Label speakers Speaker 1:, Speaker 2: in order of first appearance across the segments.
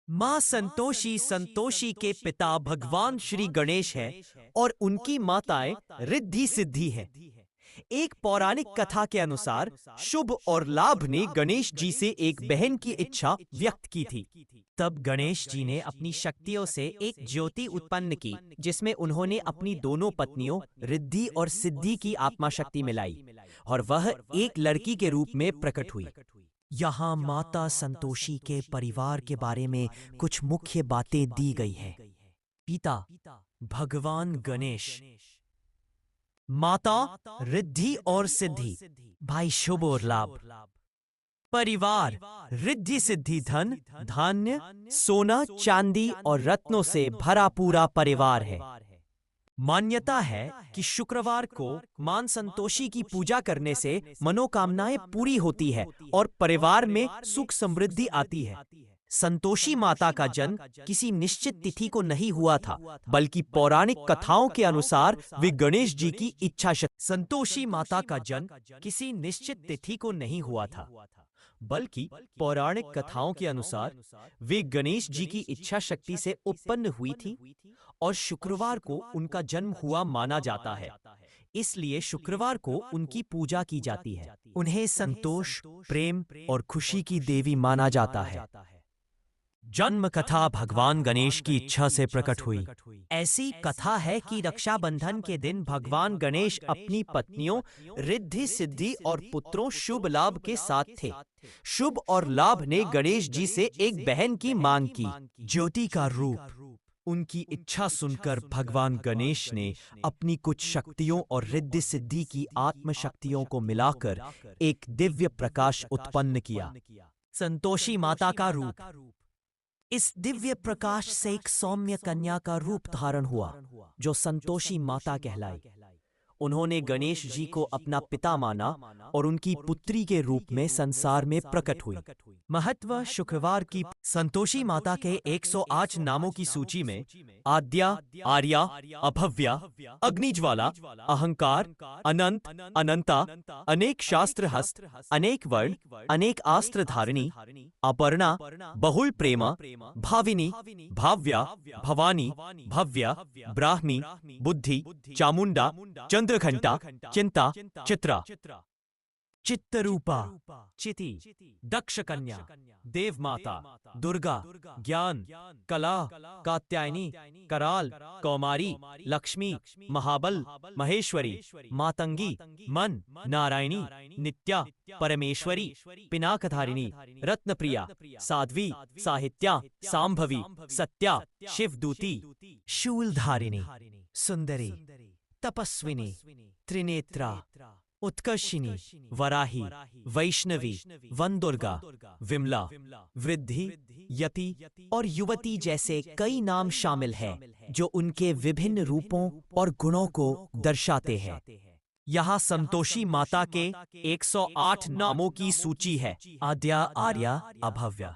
Speaker 1: माँ संतोषी संतोषी के पिता भगवान श्री गणेश है और उनकी माताएं रिद्धि सिद्धि है। एक पौराणिक कथा के अनुसार शुभ और लाभ ने गणेश जी से एक बहन की इच्छा व्यक्त की थी। तब गणेश जी ने अपनी शक्तियों से एक ज्योति उत्पन्न की जिसमें उन्होंने अपनी दोनों पत्नियों रिद्धि और सिद्धि की आत्मा शक्ति मिलाई और वह एक लड़की के रूप में प्रकट हुई। यहाँ माता संतोषी के परिवार के बारे में कुछ मुख्य बातें दी गई हैं। पिता भगवान गणेश, माता रिद्धि और सिद्धि, भाई शुभ और लाभ। परिवार रिद्धि सिद्धि धन धान्य सोना चांदी और रत्नों से भरा पूरा परिवार है। मान्यता है कि शुक्रवार को मां संतोषी की पूजा करने से मनोकामनाएं पूरी होती है और परिवार में सुख समृद्धि आती है। संतोषी माता का जन्म किसी निश्चित तिथि को नहीं हुआ था, बल्कि पौराणिक कथाओं के अनुसार वे गणेश जी की इच्छा शक्ति। संतोषी माता का जन्म किसी निश्चित तिथि को नहीं हुआ था, बल्कि पौराणिक कथाओं के अनुसार वे गणेश जी की इच्छा शक्ति से उत्पन्न हुई थी और शुक्रवार को उनका जन्म हुआ माना जाता है। इसलिए शुक्रवार को उनकी पूजा की जाती है। उन्हें संतोष, प्रेम और खुशी की देवी माना जाता है। जन्म कथा भगवान गणेश की इच्छा से प्रकट हुई। ऐसी कथा है कि रक्षाबंधन के दिन भगवान गणेश अपनी पत्नियों रिद्धि सिद्धि और पुत्रों शुभ लाभ के साथ थे। शुभ और लाभ ने गणेश जी से एक बहन की मांग की, ज्योति का रूप। उनकी इच्छा सुनकर भगवान गणेश ने अपनी कुछ शक्तियों और रिद्धि सिद्धि की आत्म शक्तियों को मिलाकर एक दिव्य प्रकाश उत्पन्न किया, संतोषी माता का रूप। इस दिव्य प्रकाश से एक सौम्य कन्या का रूप धारण हुआ जो संतोषी माता कहलाई। उन्होंने गणेश जी को अपना पिता माना और उनकी पुत्री के रूप में संसार में प्रकट हुई। महत्व शुक्रवार की संतोषी माता के 108 नामों की सूची में आद्या, आर्या, अभव्या, अग्निज्वाला, अहंकार, अनंत, अनंता, अनेक शास्त्र हस्त, अनेक वर्ण, अनेक अस्त्र धारिणी, अपर्णा, बहुल प्रेमा, भाविनी, भाव्या, भवानी, भव्या, ब्राह्मी, बुद्धि, चामुंडा, चंद्रघंटा, चिंता, चित्रा, चित्तरूपा, चिति, दक्ष कन्या, देव माता, दुर्गा, ज्ञान, कला, कात्यायनी, कराल, कौमारी, लक्ष्मी, महाबल, महेश्वरी, मातंगी, मन, नारायणी, नित्या, परमेश्वरी, पिनाकधारिणी, रत्नप्रिया, साध्वी, साहित्या, सांभवी, सत्या, शिवदूती, शूलधारिणी, सुंदरी, तपस्विनी, त्रिनेत्रा, उत्कर्षिणी, वराही, वैष्णवी, वनदुर्गा, विमला, वृद्धि, यति और युवती जैसे कई नाम शामिल हैं जो उनके विभिन्न रूपों और गुणों को दर्शाते हैं। यहाँ संतोषी माता के 108 नामों की सूची है। आद्या, आर्या, अभव्या,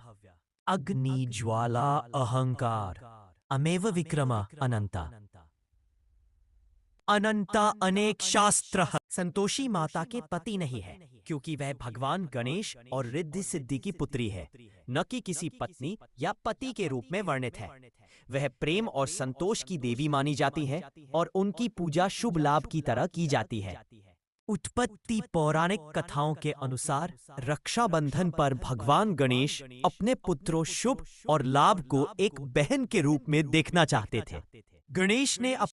Speaker 1: अग्नि, ज्वाला, अहंकार, अमेव विक्रमा, अनंता, अनंता, अनेक शास्त्र। संतोषी माता के पति नहीं है क्योंकि वह भगवान गणेश और रिद्धि सिद्धि की पुत्री है, न कि किसी पत्नी या पति के रूप में वर्णित है। वह प्रेम और संतोष की देवी मानी जाती है और उनकी पूजा शुभ लाभ की तरह की जाती है। उत्पत्ति पौराणिक कथाओं के अनुसार रक्षाबंधन पर भगवान गणेश अपने पुत्रों शुभ और लाभ को एक बहन के रूप में देखना चाहते थे। गणेश ने